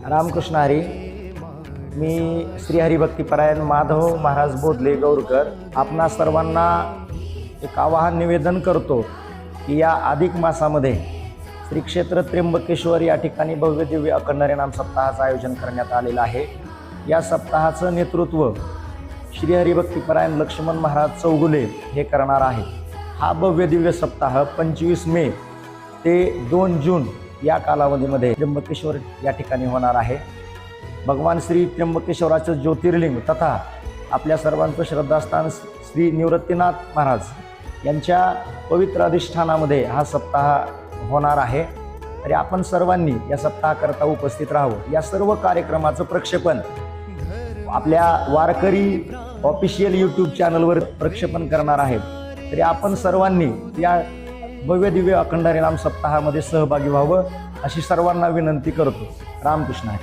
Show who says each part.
Speaker 1: रामकृष्ण हरी. मी श्री हरिभक्तीपरायण माधव महाराज बोधले गौरकर आपणा सर्वांना एक आवाहन निवेदन करतो की या अधिक मासामध्ये श्री क्षेत्र त्र्यंबकेश्वर या ठिकाणी भव्य दिव्य अखंड हरिनाम सप्ताहाचं आयोजन करण्यात आलेलं आहे. या सप्ताहाचं नेतृत्व श्री हरिभक्तीपरायण लक्ष्मण महाराज चौगुले हे करणार आहे. हा भव्य दिव्य सप्ताह 25 मे ते 2 जून या कालावधीमध्ये त्र्यंबकेश्वर या ठिकाणी होणार आहे. भगवान श्री त्र्यंबकेश्वराचं ज्योतिर्लिंग तथा आपल्या सर्वांचं श्रद्धास्थान श्री निवृत्तीनाथ महाराज यांच्या पवित्र अधिष्ठानामध्ये हा सप्ताह होणार आहे. तरी आपण सर्वांनी या सप्ताहाकरता उपस्थित राहावं. या सर्व कार्यक्रमाचं प्रक्षेपण आपल्या वारकरी ऑफिशियल यूट्यूब चॅनलवर प्रक्षेपण करणार आहेत. तरी आपण सर्वांनी या भव्य दिव्य अखंड हरिनाम सप्ताहामध्ये सहभागी व्हावं अशी सर्वांना विनंती करतो. रामकृष्ण हरी.